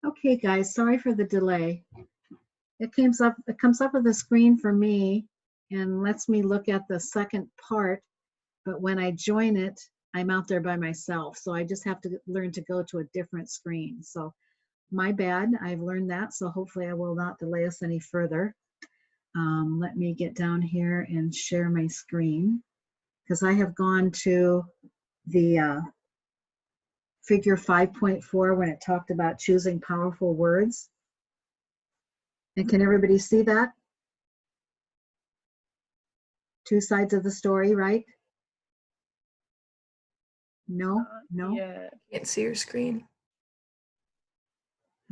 Okay, guys, sorry for the delay. It comes up with a screen for me and lets me look at the second part, but when I join it, I'm out there by myself. So I just have to learn to go to a different screen. So my bad, I've learned that. So hopefully I will not delay us any further. Let me get down here and share my screen, because I have gone to the figure 5.4 when it talked about choosing powerful words. And can everybody see that? Two sides of the story, right? No, no. Yeah, can't see your screen.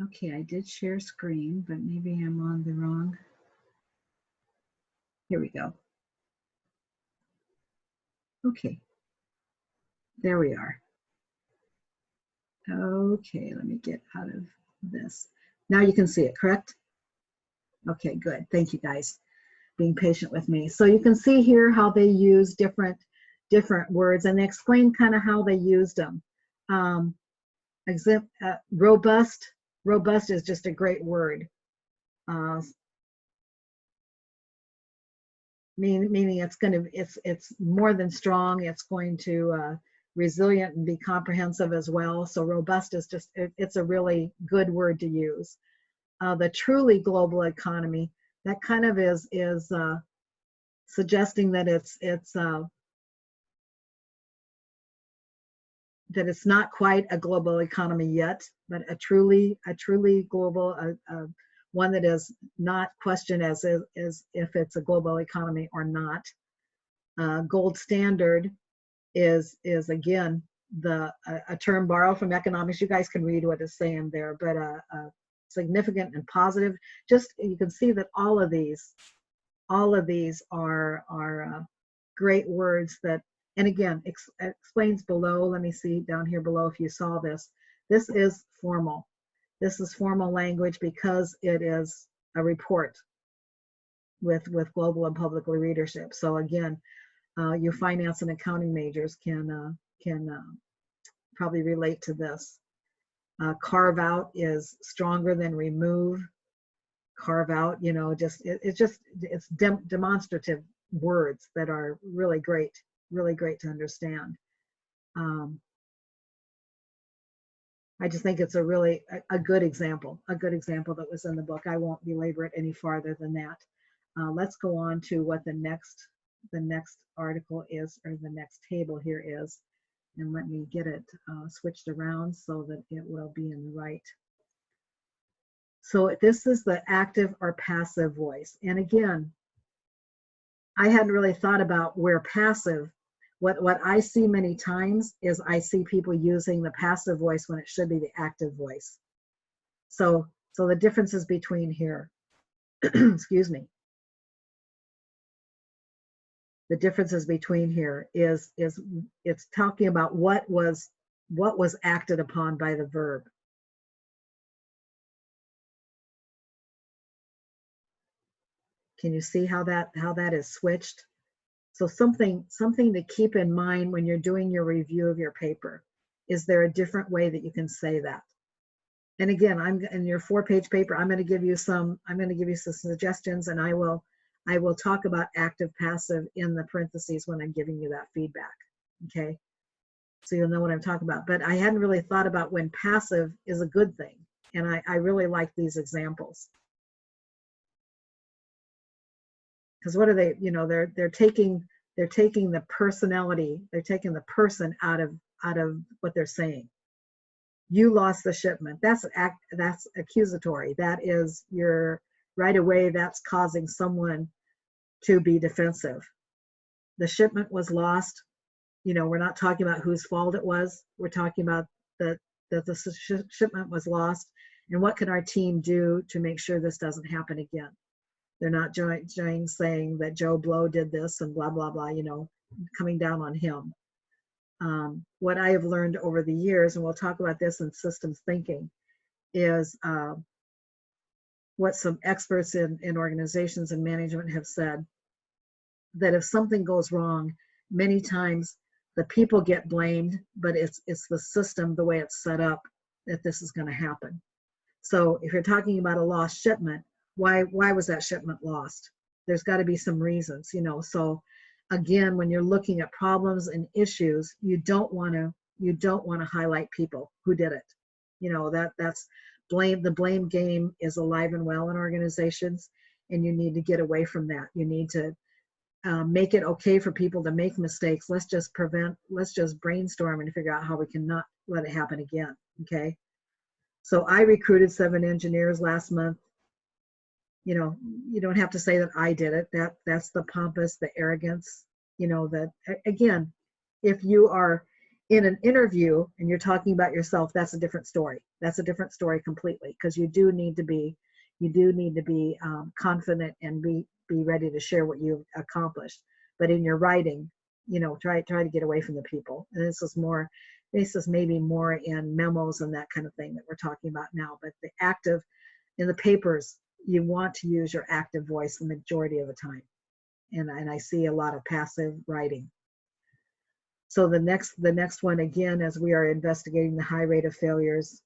Okay, I did share screen, but maybe I'm on the wrong. Here we go. Okay, there we are. Okay, let me get out of this. Now you can see it, correct? Okay, good. Thank you guys being patient with me. So you can see here how they use different words, and they explain kind of how they used them. Robust is just a great word. Meaning it's more than strong. It's going to resilient and be comprehensive as well. So robust is just it's a really good word to use. The truly global economy, that kind of is suggesting that that it's not quite a global economy yet, but a truly global one that is not questioned as if it's a global economy or not. Gold standard is again a term borrowed from economics. You guys can read what it's saying there, but significant and positive. Just you can see that all of these are great words that, and again, explains below. Let me see down here below if you saw this. This is formal. This is formal language because it is a report with global and public readership. So again, you finance and accounting majors can probably relate to this. Carve out is stronger than remove. Carve out, you know, it's demonstrative words that are really great to understand. I just think it's a good example that was in the book. I won't belabor it any farther than that. Let's go on to what the next article is, or the next table here is, and let me get it switched around so that it will be in the right. So this is the active or passive voice. And again, I hadn't really thought about where passive, what I see many times is I see people using the passive voice when it should be the active voice. So the differences between here, excuse me. The differences between here is it's talking about what was acted upon by the verb. Can you see how that is switched? So something to keep in mind when you're doing your review of your paper. Is there a different way that you can say that? And again, I'm in your 4-page paper. I'm going to give you some suggestions, and I will talk about active passive in the parentheses when I'm giving you that feedback. Okay, so you'll know what I'm talking about. But I hadn't really thought about when passive is a good thing, and I really like these examples. Because what are they, you know, they're taking the personality, they're taking the person out of what they're saying. You lost the shipment. That's accusatory. That is right away, that's causing someone to be defensive. The shipment was lost. You know, we're not talking about whose fault it was. We're talking about that the shipment was lost, and what can our team do to make sure this doesn't happen again. They're not saying that Joe Blow did this and blah, blah, blah, you know, coming down on him. What I have learned over the years, and we'll talk about this in systems thinking, is what some experts in organizations and management have said, that if something goes wrong, many times the people get blamed, but it's the system, the way it's set up, that this is going to happen. So if you're talking about a lost shipment, why was that shipment lost? There's got to be some reasons, you know. So again, when you're looking at problems and issues, you don't want to highlight people who did it. You know, that's blame. The blame game is alive and well in organizations, and you need to get away from that. You need to make it okay for people to make mistakes. Let's just brainstorm and figure out how we can not let it happen again. Okay. So I recruited 7 engineers last month. You know, you don't have to say that I did it. That's the pompous, the arrogance, you know, that again, if you are in an interview and you're talking about yourself, that's a different story. That's a different story completely, because you do need to be confident and be ready to share what you've accomplished. But in your writing, you know, try to get away from the people. And this is maybe more in memos and that kind of thing that we're talking about now. But the active in the papers, you want to use your active voice the majority of the time. And I see a lot of passive writing. So the next one, again, as we are investigating the high rate of failures.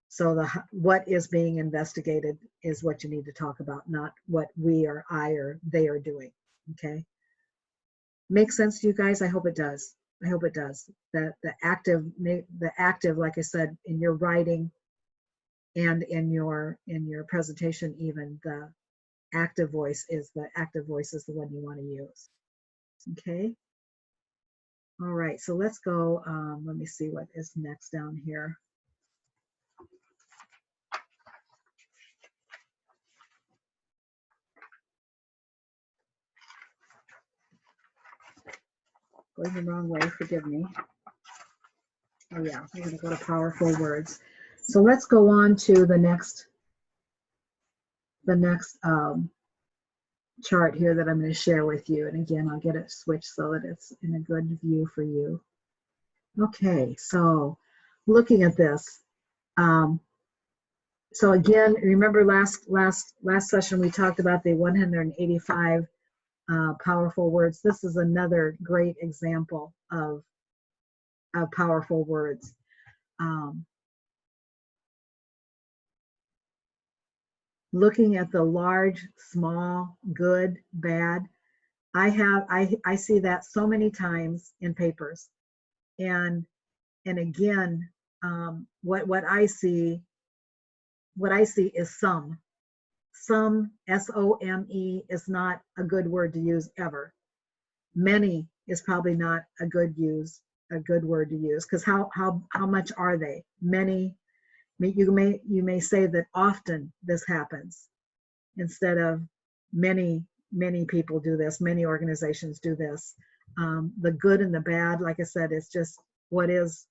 So what is being investigated is what you need to talk about, not what we or I or they are doing. Okay. Makes sense to you guys? I hope it does. I hope it does. The active, like I said, in your writing and in your presentation, even the active voice is the one you want to use. Okay. All right. So let's go. Let me see what is next down here. Going the wrong way, forgive me. Oh yeah, we're going to go to powerful words. So let's go on to the next chart here that I'm going to share with you. And again, I'll get it switched so that it's in a good view for you. Okay, so looking at this. So again, remember last session we talked about the 185 powerful words. This is another great example of powerful words. Looking at the large, small, good, bad, I see that so many times in papers, and again, what I see is some. Some, SOME, is not a good word to use ever. Many is probably not a good word to use, because how much are they? Many. You may say that often this happens instead of many people do this, many organizations do this. The good and the bad, like I said, it's just what is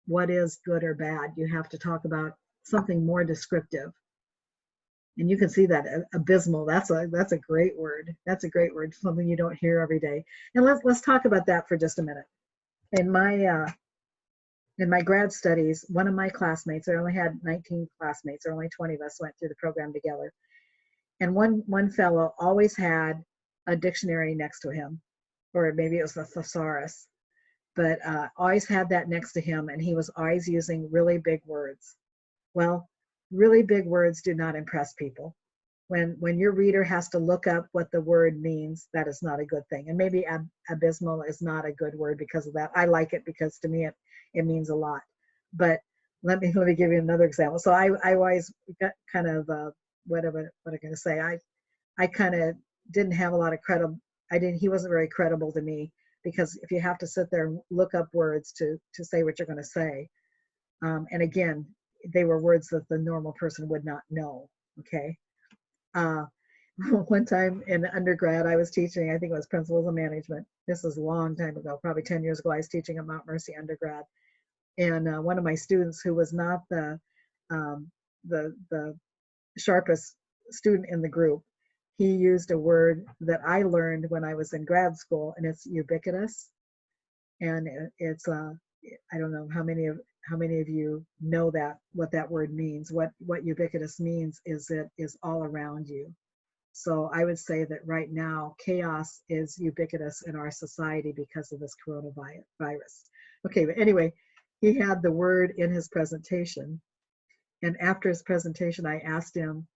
good or bad. You have to talk about something more descriptive. And you can see that abysmal. That's a great word. That's a great word. Something you don't hear every day. And let's talk about that for just a minute. In my grad studies, one of my classmates, I only had 19 classmates, or only 20 of us went through the program together. And one fellow always had a dictionary next to him, or maybe it was a thesaurus, but always had that next to him, and he was always using really big words. Well, really big words do not impress people. When your reader has to look up what the word means, that is not a good thing. And maybe abysmal is not a good word because of that. I like it because to me it means a lot. But let me give you another example. So I always got kind of what am I going to say? I kind of didn't have a lot of he wasn't very credible to me, because if you have to sit there and look up words to say what you're going to say, and again, they were words that the normal person would not know. Okay. One time in undergrad, I was teaching, I think it was Principles of Management. This was a long time ago, probably 10 years ago. I was teaching at Mount Mercy undergrad. And one of my students, who was not the sharpest student in the group, he used a word that I learned when I was in grad school, and it's ubiquitous. And it's I don't know how many of you know what that word means. What ubiquitous means is it is all around you. So I would say that right now, chaos is ubiquitous in our society because of this coronavirus. Okay, but anyway, he had the word in his presentation, And after his presentation, I asked him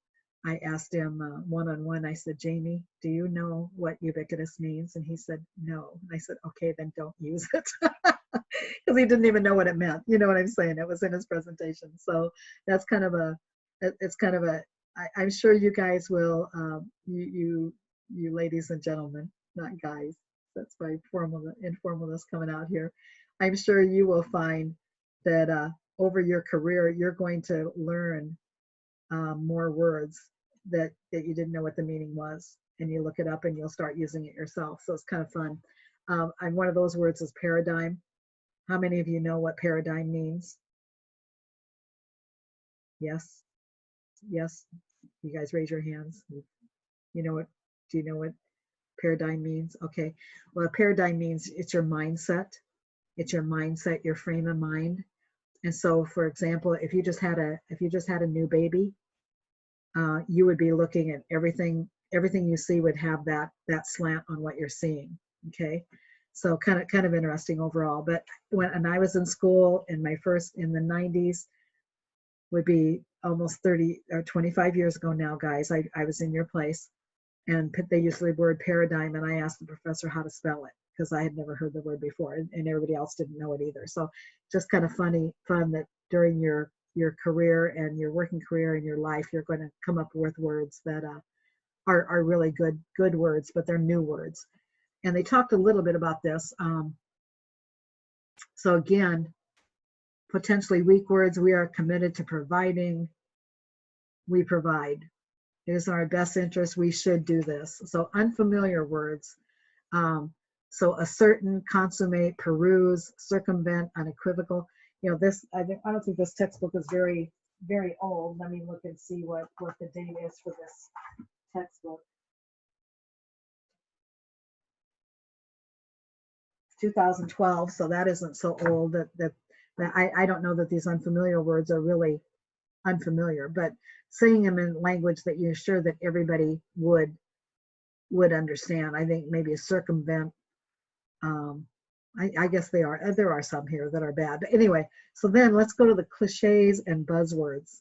one-on-one, I said, Jamie, do you know what ubiquitous means? And he said, no. And I said, okay, then don't use it. Because he didn't even know what it meant. You know what I'm saying? It was in his presentation. So that's kind of it's kind of I'm sure you guys will, you ladies and gentlemen, not guys. That's my informalness coming out here. I'm sure you will find that over your career, you're going to learn more words that you didn't know what the meaning was, and you look it up and you'll start using it yourself. So it's kind of fun. And one of those words is paradigm. How many of you know what paradigm means? Yes, yes. You guys raise your hands. You know what? Do you know what paradigm means? Okay. Well, a paradigm means it's your mindset. It's your mindset, your frame of mind. And so, for example, if you just had a new baby, you would be looking at everything you see would have that slant on what you're seeing. Okay, so kind of interesting overall. But when I was in school in the 90s, would be almost 30 or 25 years ago now, guys. I was in your place, and they used the word paradigm, and I asked the professor how to spell it because I had never heard the word before, and everybody else didn't know it either. So just kind of fun that during your career and your working career and your life, you're going to come up with words that are really good words, but they're new words. And they talked a little bit about this. So again, potentially weak words, we are committed to providing. We provide. It is in our best interest. We should do this. So unfamiliar words. So ascertain, consummate, peruse, circumvent, unequivocal. You know, I don't think this textbook is very, very old. Let me look and see what the date is for this textbook. 2012, so that isn't so old that I don't know that these unfamiliar words are really unfamiliar, but saying them in language that you're sure that everybody would understand. I think maybe a circumvent. I guess there are some here that are bad. But anyway, so then let's go to the cliches and buzzwords.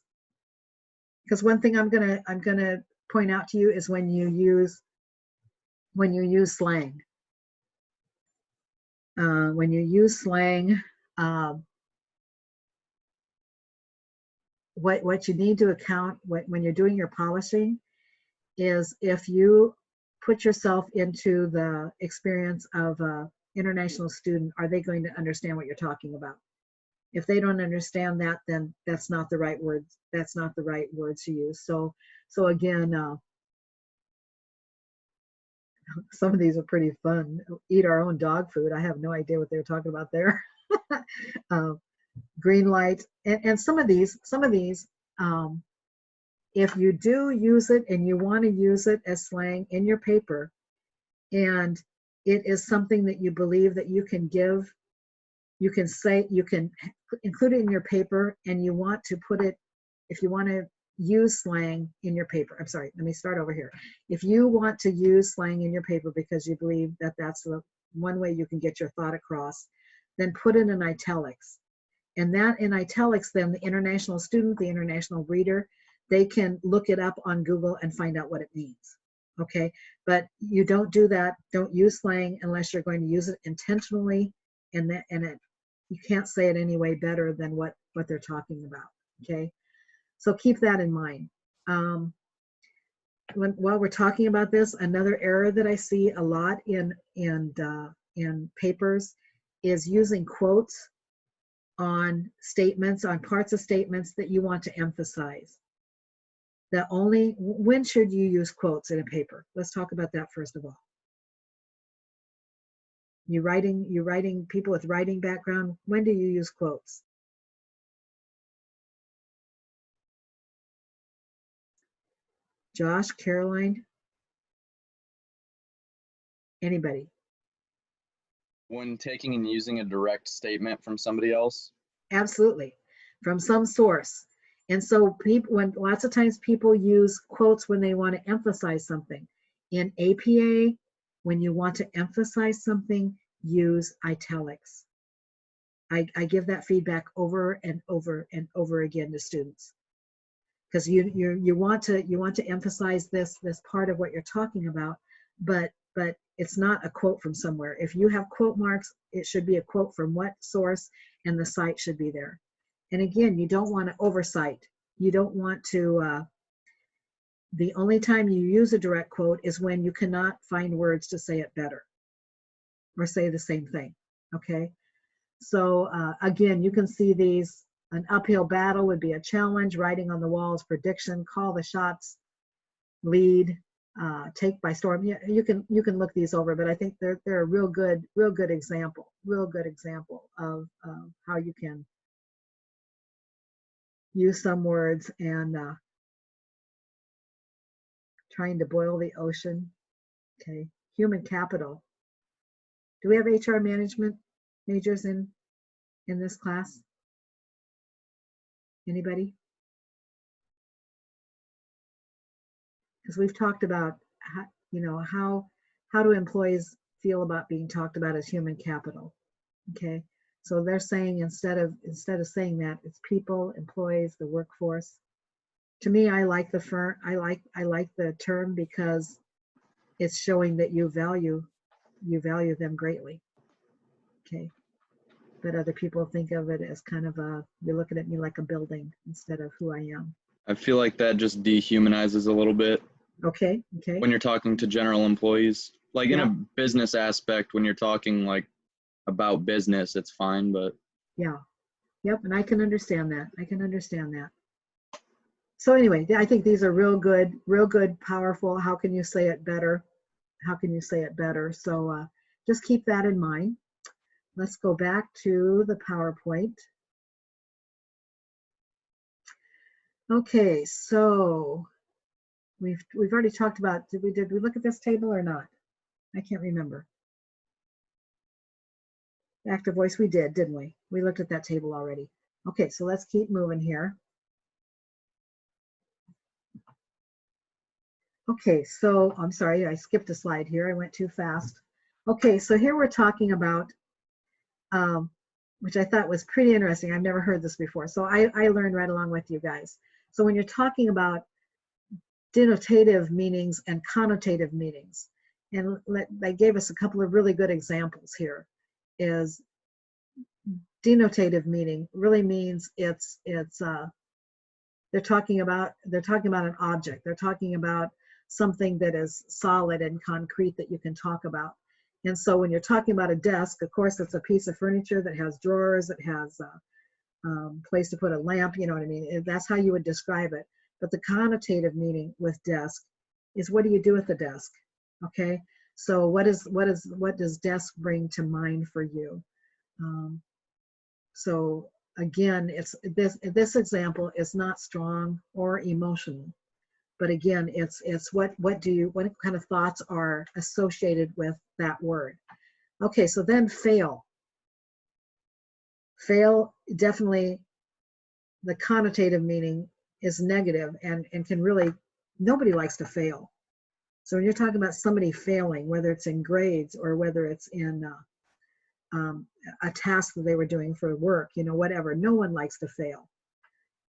Because one thing I'm gonna point out to you is when you use slang. When you use slang, what you need to account when you're doing your polishing is if you put yourself into the experience of an international student, are they going to understand what you're talking about? If they don't understand that, then that's not the right words. That's not the right words to use. So again, some of these are pretty fun. Eat our own dog food. I have no idea what they're talking about there. Green light, and some of these, if you do use it and you want to use it as slang in your paper, and it is something that you believe that you can give, you can say, you can include it in your paper, and you want to put it, if you want to use slang in your paper, I'm sorry, let me start over here. If you want to use slang in your paper because you believe that that's the one way you can get your thought across, then put it in italics. And that in italics, then the international student, the international reader, they can look it up on Google and find out what it means. Okay, but you don't do that. Don't use slang unless you're going to use it intentionally, and you can't say it any way better than what they're talking about. Okay, so keep that in mind. While we're talking about this, another error that I see a lot in papers is using quotes on statements, on parts of statements that you want to emphasize. When should you use quotes in a paper? Let's talk about that first of all. You writing, people with writing background, when do you use quotes? Josh, Caroline, anybody? When taking and using a direct statement from somebody else? Absolutely, from some source. And so lots of times people use quotes when they want to emphasize something. In APA, when you want to emphasize something, use italics. I give that feedback over and over and over again to students. because you want to emphasize this part of what you're talking about, but it's not a quote from somewhere. If you have quote marks, it should be a quote from what source, and the site should be there. And again, you don't want to oversight. You don't want to, the only time you use a direct quote is when you cannot find words to say it better or say the same thing, okay? So again, you can see these. An uphill battle would be a challenge, writing on the walls, prediction, call the shots, lead, take by storm. Yeah, you can look these over, but I think they're a real good example of how you can use some words and trying to boil the ocean. Okay, human capital. Do we have HR management majors in this class? Anybody? Because we've talked about how do employees feel about being talked about as human capital. Okay, so they're saying instead of saying that, it's people, employees, the workforce. To me, I like the term because it's showing that you value them greatly. Okay, but other people think of it as kind of you're looking at me like a building instead of who I am. I feel like that just dehumanizes a little bit. Okay. When you're talking to general employees, like in Yeah. a business aspect, when you're talking like about business, it's fine, but Yeah. Yep, and I can understand that. So anyway, I think these are real good, powerful. How can you say it better? So just keep that in mind. Let's go back to the PowerPoint. Okay, so we've already talked about, did we look at this table or not? I can't remember. Active voice, we did, didn't we? We looked at that table already. Okay, so let's keep moving here. Okay, so I'm sorry, I skipped a slide here. I went too fast. Okay, so here we're talking about, which I thought was pretty interesting. I've never heard this before. So I learned right along with you guys. So when you're talking about denotative meanings and connotative meanings, and they gave us a couple of really good examples here, is denotative meaning really means it's they're talking about an object. They're talking about something that is solid and concrete that you can talk about. And so when you're talking about a desk, of course, it's a piece of furniture that has drawers, it has a place to put a lamp, you know what I mean? That's how you would describe it. But the connotative meaning with desk is, what do you do with the desk? Okay, so what does desk bring to mind for you? So again, it's this example is not strong or emotional, but again, it's what kind of thoughts are associated with that word. Okay, so then fail. Fail, definitely the connotative meaning is negative and can really, nobody likes to fail. So when you're talking about somebody failing, whether it's in grades or whether it's in a task that they were doing for work, whatever, no one likes to fail.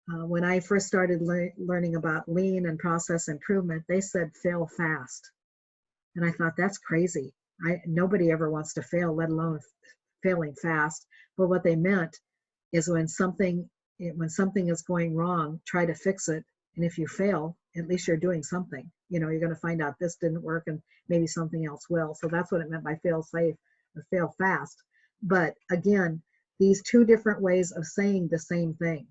When I first started learning about lean and process improvement, they said fail fast. And I thought, that's crazy. Nobody ever wants to fail, let alone failing fast. But what they meant is when something is going wrong, try to fix it. And if you fail, at least you're doing something. You're going to find out this didn't work and maybe something else will. So that's what it meant by fail safe or fail fast. But again, these two different ways of saying the same thing.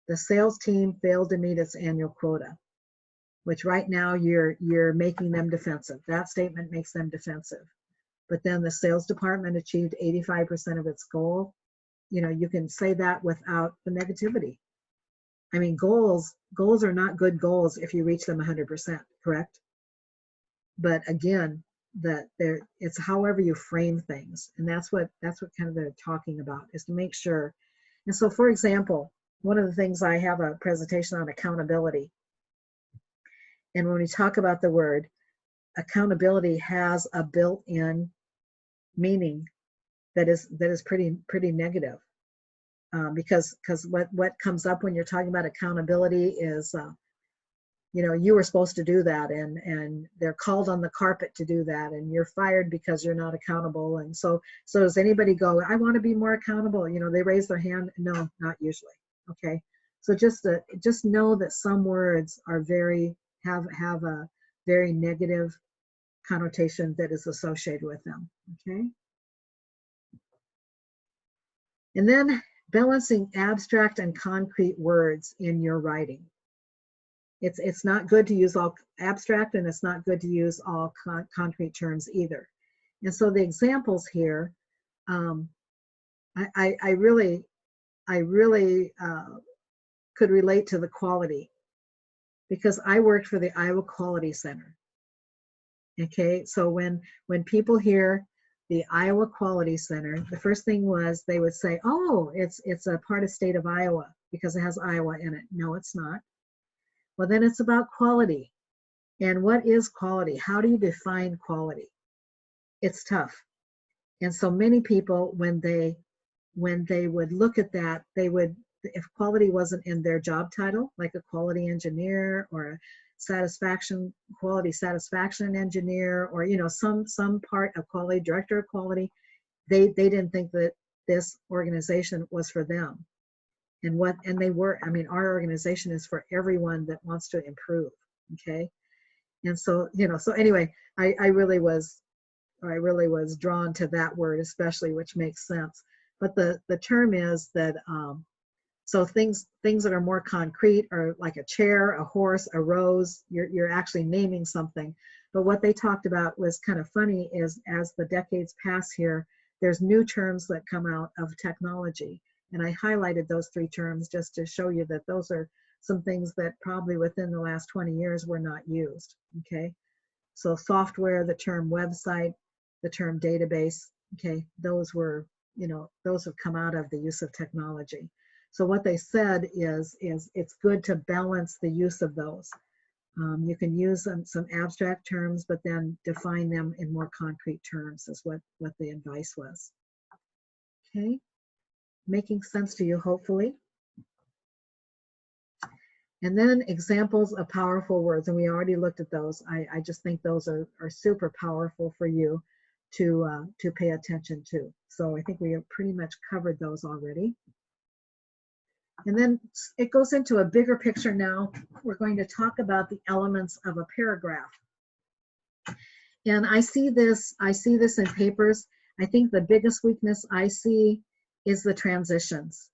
The sales team failed to meet its annual quota, which right now you're making them defensive. That statement makes them defensive. But then the sales department achieved 85% of its goal. You can say that without the negativity. I mean, goals are not good goals if you reach them 100%, correct? But again, it's however you frame things, and that's what kind of they're talking about, is to make sure. And so, for example, one of the things, I have a presentation on accountability, and when we talk about the word accountability, has a built-in meaning that is pretty negative, because what comes up when you're talking about accountability is you were supposed to do that, and they're called on the carpet to do that, and you're fired because you're not accountable. And so does anybody go, I want to be more accountable? They raise their hand. No, not usually. Okay. So just know that some words are have a very negative connotation that is associated with them. Okay. And then balancing abstract and concrete words in your writing. It's not good to use all abstract, and it's not good to use all concrete terms either. And so the examples here, I really could relate to the quality, because I worked for the Iowa Quality Center. Okay, so when people hear the Iowa Quality Center, the first thing was they would say, oh, it's a part of state of Iowa because it has Iowa in it. No, it's not. Well, then it's about quality. And what is quality? How do you define quality? It's tough. And so many people, when they would look at that, they would, if quality wasn't in their job title, like a quality engineer or a quality satisfaction engineer, or some part of quality, director of quality, they didn't think that this organization was for them. And they were, our organization is for everyone that wants to improve. Okay. And so, so anyway, I really was drawn to that word, especially, which makes sense. But the term is that, so things that are more concrete are like a chair, a horse, a rose, you're actually naming something. But what they talked about was kind of funny is, as the decades pass here, there's new terms that come out of technology. And I highlighted those 3 terms just to show you that those are some things that probably within the last 20 years were not used. Okay. So software, the term website, the term database, okay, those have come out of the use of technology. So what they said is it's good to balance the use of those. You can use some abstract terms, but then define them in more concrete terms, is what the advice was. Okay, making sense to you, hopefully. And then examples of powerful words, and we already looked at those. I just think those are super powerful for you to pay attention to. So I think we have pretty much covered those already. And then it goes into a bigger picture now. We're going to talk about the elements of a paragraph. And I see this in papers. I think the biggest weakness I see is the transitions.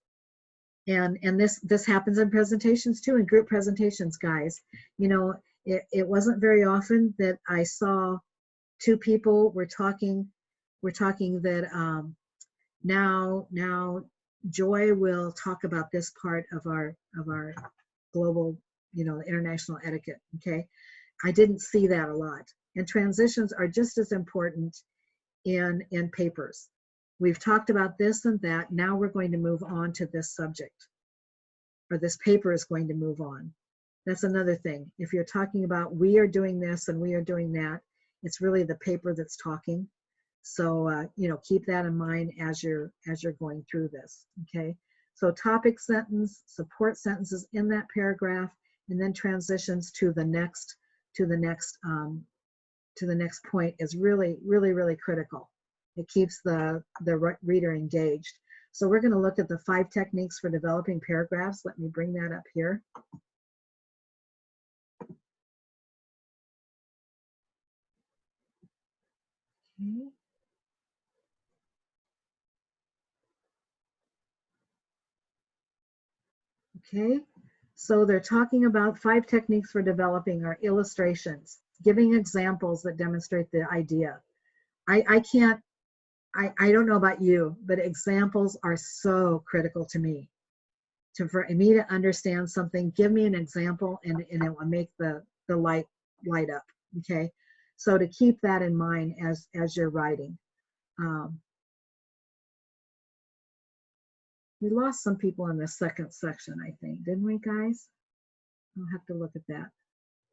And this happens in presentations too, in group presentations, guys. It wasn't very often that I saw 2 people were talking that now Joy will talk about this part of our global, international etiquette. Okay, I didn't see that a lot. And transitions are just as important in papers. We've talked about this and that. Now we're going to move on to this subject, or this paper is going to move on. That's another thing. If you're talking about we are doing this and we are doing that, it's really the paper that's talking. So, keep that in mind as you're going through this. Okay. So topic sentence, support sentences in that paragraph, and then transitions to the next point is really, really, really critical. It keeps the reader engaged. So we're going to look at the 5 techniques for developing paragraphs. Let me bring that up here. Okay. Okay, so they're talking about 5 techniques for developing our illustrations, giving examples that demonstrate the idea. I don't know about you, but examples are so critical to me. For me to understand something, give me an example and it will make the light up. Okay, so to keep that in mind as you're writing. We lost some people in the second section, I think, didn't we, guys? I'll have to look at that,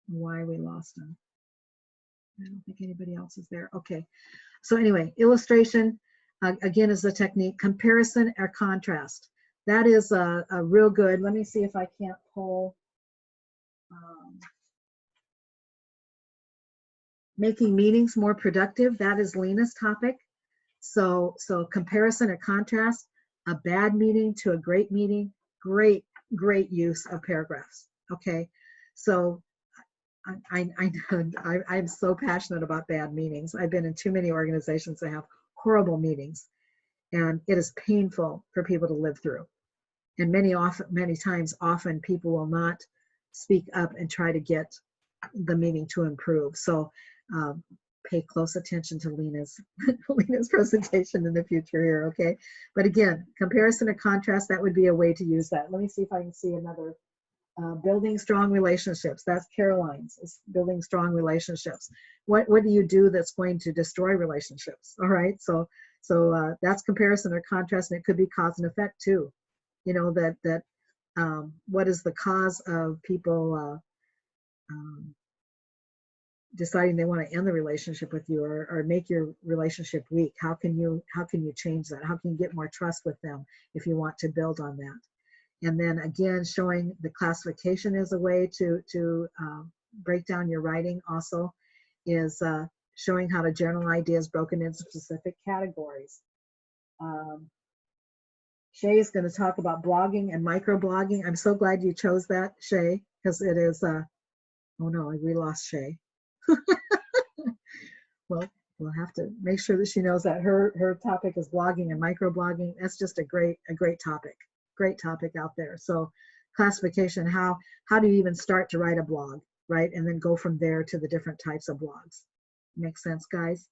why we lost them. I don't think anybody else is there. Okay, so anyway, illustration, again, is the technique. Comparison or contrast. That is a real good, let me see if I can't pull Making meetings more productive, that is Lena's topic. So comparison or contrast, a bad meeting to a great meeting, great use of paragraphs. Okay, so I'm so passionate about bad meetings. I've been in too many organizations that have horrible meetings, and it is painful for people to live through. And many times, people will not speak up and try to get the meeting to improve. So pay close attention to Lena's presentation in the future here, okay? But again, comparison or contrast, that would be a way to use that. Let me see if I can see another. Building strong relationships. That's Caroline's. It's building strong relationships. What do you do that's going to destroy relationships? All right. So that's comparison or contrast, and it could be cause and effect too. You know that what is the cause of people deciding they want to end the relationship with you or make your relationship weak? How can you change that? How can you get more trust with them if you want to build on that? And then again, showing the classification as a way to break down your writing also is showing how to general ideas broken into specific categories. Shay is going to talk about blogging and microblogging. I'm so glad you chose that, Shay, because it is, oh no, we lost Shay. Well, we'll have to make sure that she knows that her topic is blogging and microblogging. That's just a great topic. Great topic out there. So classification, how do you even start to write a blog, right? And then go from there to the different types of blogs. Makes sense, guys?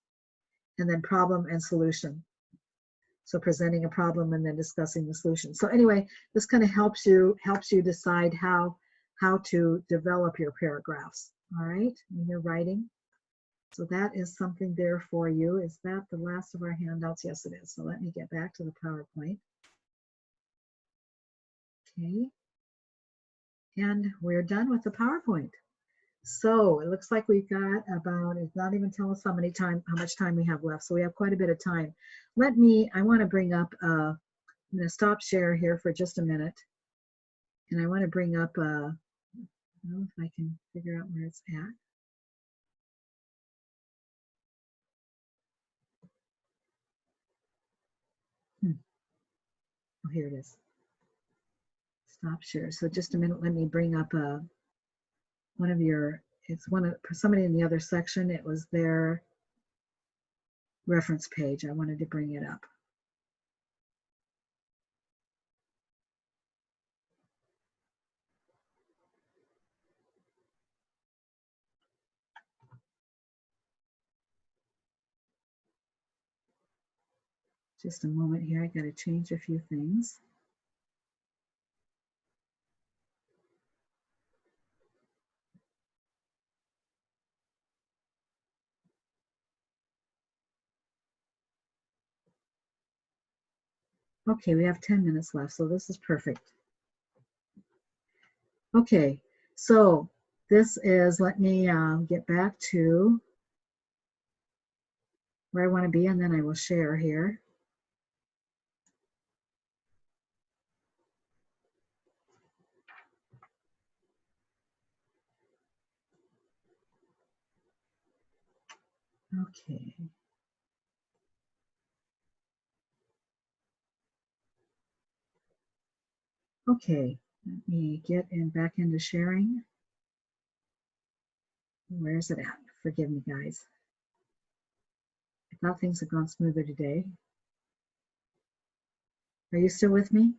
And then problem and solution. So presenting a problem and then discussing the solution. So anyway, this kind of helps you decide how to develop your paragraphs, all right, when you're writing. So that is something there for you. Is that the last of our handouts? Yes, it is. So let me get back to the PowerPoint. Okay, and we're done with the PowerPoint. So it looks like we've got about, it's not even telling us how much time we have left. So we have quite a bit of time. I want to bring up, I'm going to stop share here for just a minute. And I want to bring up, I don't know if I can figure out where it's at. Oh, here it is. Stop share. So just a minute, let me bring up one of your, for somebody in the other section, it was their reference page. I wanted to bring it up. Just a moment here, I got to change a few things. Okay, we have 10 minutes left, so this is perfect. Okay, so this is, let me get back to where I want to be, and then I will share here. Okay. Okay, let me get back into sharing. Where is it at? Forgive me, guys. I thought things had gone smoother today. Are you still with me?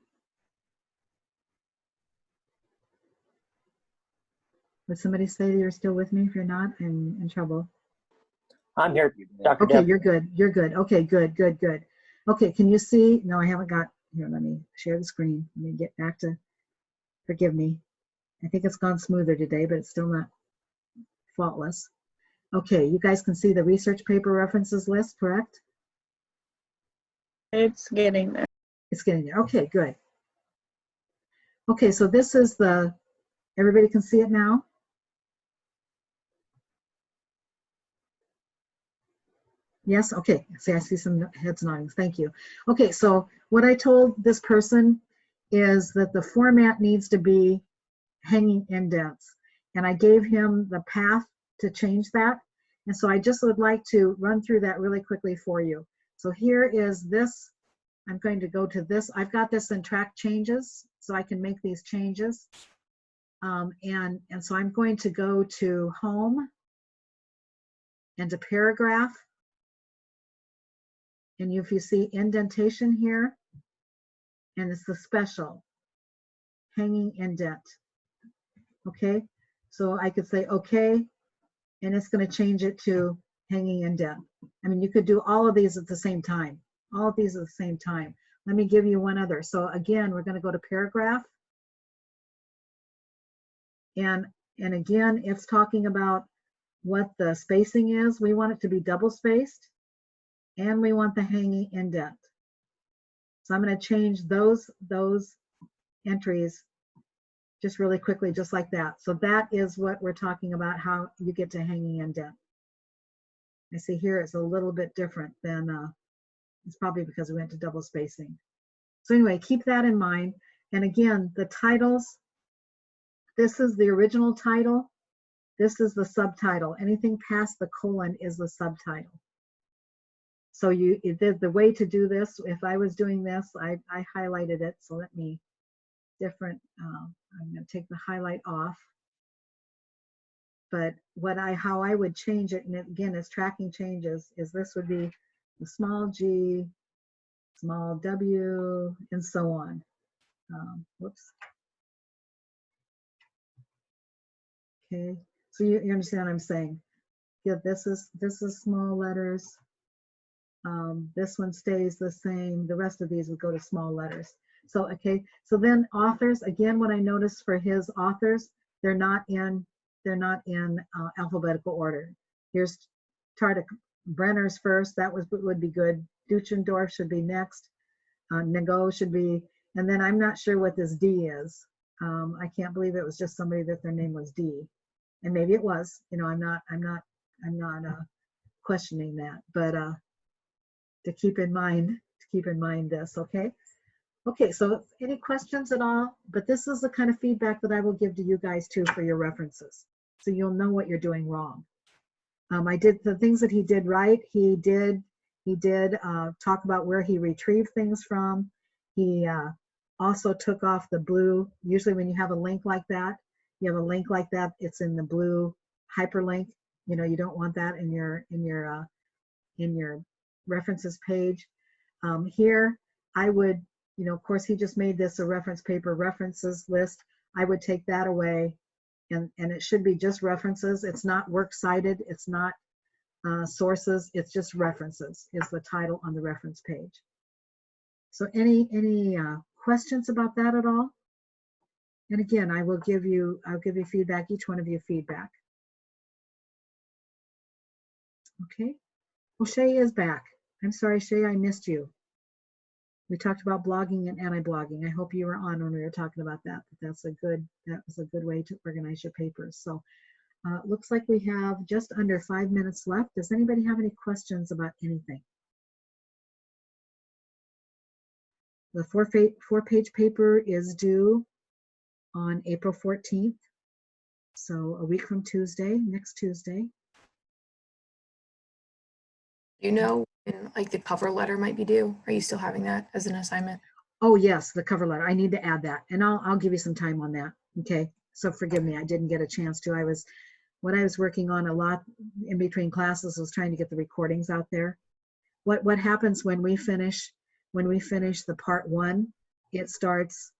Would somebody say you're still with me? If you're not, I'm in trouble. I'm here, Dr. Okay, Deb. you're good. You're good. Okay, good. Okay, can you see? No, I haven't got, here, let me share the screen. Let me get back to, forgive me. I think it's gone smoother today, but it's still not faultless. Okay, you guys can see the research paper references list, correct? It's getting there. It's getting there. Okay, good. Okay, so this is the, everybody can see it now? Yes, okay. See, I see some heads nodding. Thank you. Okay, so what I told this person is that the format needs to be hanging indents. And I gave him the path to change that. And so I just would like to run through that really quickly for you. So here is this. I'm going to go to this. I've got this in track changes, so I can make these changes. And so I'm going to go to home and to paragraph. And if you see indentation here, and it's the special hanging indent. Okay, so I could say okay, and it's going to change it to hanging indent. I mean, you could do all of these at the same time. All of these at the same time. Let me give you one other. So again, we're going to go to paragraph. And again, it's talking about what the spacing is. We want it to be double spaced, and we want the hanging indent. So I'm going to change those entries just really quickly, just like that. So that is what we're talking about, how you get to hanging indent. I see here it's a little bit different than, it's probably because we went to double spacing. So anyway, keep that in mind. And again, the titles, this is the original title. This is the subtitle. Anything past the colon is the subtitle. So the way to do this, if I was doing this, I highlighted it. So let me, I'm going to take the highlight off. But how I would change it, and again, it's tracking changes, is this would be the small g, small w, and so on. Whoops. Okay, so you understand what I'm saying. Yeah, this is small letters. This one stays the same. The rest of these would go to small letters. So, okay, so then authors, again, what I noticed for his authors, they're not in alphabetical order. Here's Tardik Brenner's first, that would be good. Duchendorf should be next. Nego should be, and then I'm not sure what this D is. I can't believe it was just somebody that their name was D. And maybe it was, you know, I'm not questioning that, but to keep in mind this, okay? Okay, so any questions at all? But this is the kind of feedback that I will give to you guys too for your references. So you'll know what you're doing wrong. I did the things that he did right. He did talk about where he retrieved things from. He also took off the blue. Usually when you have a link like that, it's in the blue hyperlink. You know, you don't want that in your references page. Here, I would, you know, of course, he just made this a reference paper references list. I would take that away, and it should be just references. It's not works cited. It's not sources. It's just references is the title on the reference page. So any questions about that at all? And again, I'll give you feedback. Each one of you feedback. Okay. Well, Shay is back. I'm sorry, Shay, I missed you. We talked about blogging and anti-blogging. I hope you were on when we were talking about that. That was a good way to organize your papers. So looks like we have just under 5 minutes left. Does anybody have any questions about anything? The four-page paper is due on April 14th. So a week from Tuesday, next Tuesday. You know when like the cover letter might be due? Are you still having that as an assignment? Oh yes, the cover letter. I need to add that, and I'll give you some time on that. Okay, so forgive me, I didn't get a chance to. What I was working on a lot in between classes was trying to get the recordings out there. What happens when we finish the part one? It starts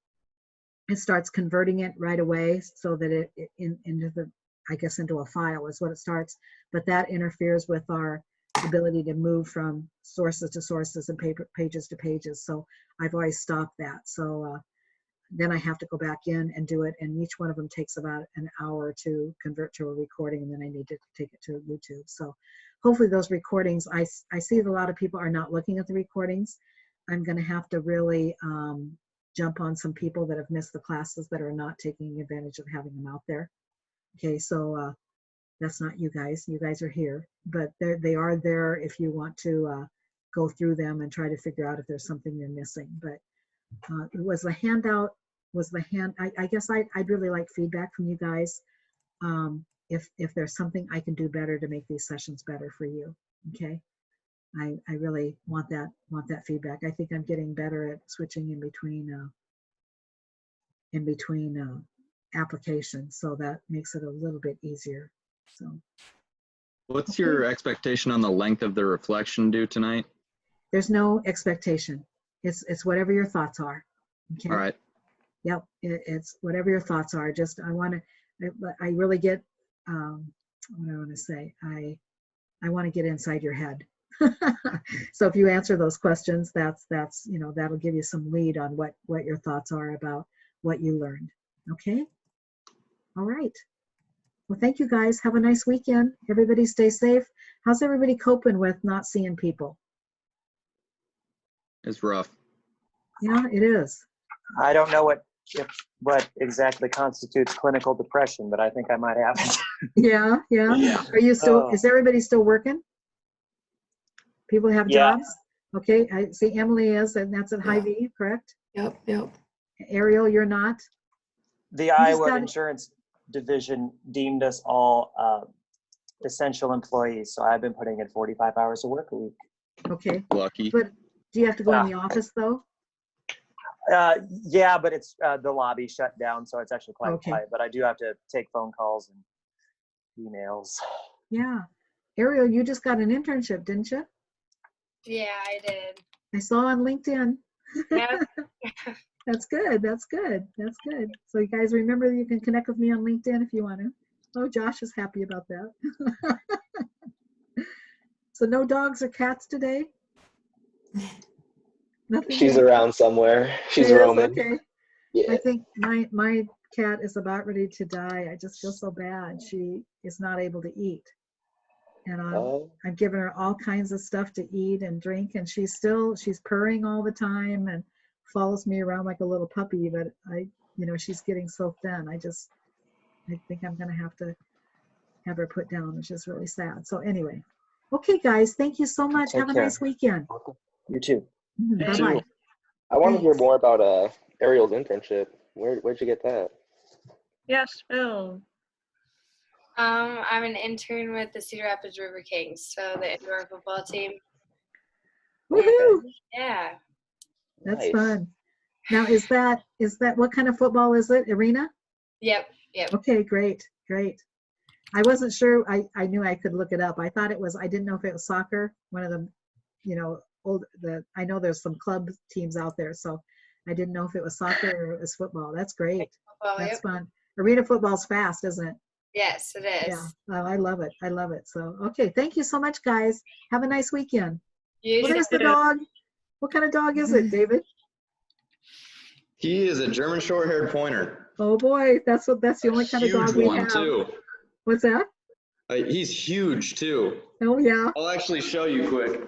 converting it right away so that into a file is what it starts. But that interferes with our ability to move from sources to sources and pages to pages. So I've always stopped that. So then I have to go back in and do it. And each one of them takes about an hour to convert to a recording. And then I need to take it to YouTube. So hopefully those recordings, I see that a lot of people are not looking at the recordings. I'm going to have to really jump on some people that have missed the classes that are not taking advantage of having them out there. Okay, so that's not you guys. You guys are here, but they are there if you want to go through them and try to figure out if there's something you're missing. But was the handout, I guess I'd really like feedback from you guys. if there's something I can do better to make these sessions better for you. Okay. I really want that feedback. I think I'm getting better at switching in between applications, so that makes it a little bit easier. So What's okay. your expectation on the length of the reflection due tonight? There's no expectation. It's whatever your thoughts are. Okay. All right. Yep. It's whatever your thoughts are. Just I really get what I want to say. I want to get inside your head. So if you answer those questions, that's that'll give you some lead on what your thoughts are about what you learned. Okay. All right. Well, thank you guys. Have a nice weekend. Everybody stay safe. How's everybody coping with not seeing people? It's rough. Yeah, it is. I don't know what exactly constitutes clinical depression, but I think I might have it. Yeah. Yeah. Are you still? Oh. Is everybody still working? People have Yeah. jobs. Okay. I see Emily is, and that's at Hy-Vee, correct? Yep. Ariel, you're not. The just Iowa got- Insurance Division deemed us all essential employees, so I've been putting in 45 hours of work a week. Okay. Lucky. But do you have to go in the office though? Yeah, but it's the lobby shut down, so it's actually quite Okay. quiet. But I do have to take phone calls and emails. Yeah. Ariel, you just got an internship, didn't you? Yeah, I did. I saw on LinkedIn. Yeah. That's good. So you guys remember you can connect with me on LinkedIn if you want to. Oh, Josh is happy about that. So no dogs or cats today? Nothing She's yet? around somewhere. She's She is? roaming. Okay. Yeah. I think my cat is about ready to die. I just feel so bad. She is not able to eat. And I'm giving her all kinds of stuff to eat and drink, and she's purring all the time and follows me around like a little puppy, but she's getting so thin. I think I'm going to have her put down, which is really sad. So anyway, okay, guys, thank you so much. Take Have a care. nice weekend. You too. Bye-bye. I want to hear Thanks. more about Ariel's internship. Where'd you get that? Yes, Phil. I'm an intern with the Cedar Rapids River Kings, so the indoor football team. Woohoo! Yeah. That's Nice. fun. Now, is that what kind of football is it? Arena? Yep. Okay, great. I wasn't sure. I knew I could look it up. I thought it was. I didn't know if it was soccer. One of them, I know there's some club teams out there, so I didn't know if it was soccer or it was football. That's great. Football, That's yep. fun. Arena football's fast, isn't it? Yes, it is. Yeah. Oh, I love it. So, okay. Thank you so much, guys. Have a nice weekend. You Well, too. there's the dog. What kind of dog is it, David? He is a German short-haired pointer. Oh boy, that's the only kind of dog we one have. too. What's that? He's huge too. Oh yeah. I'll actually show you quick.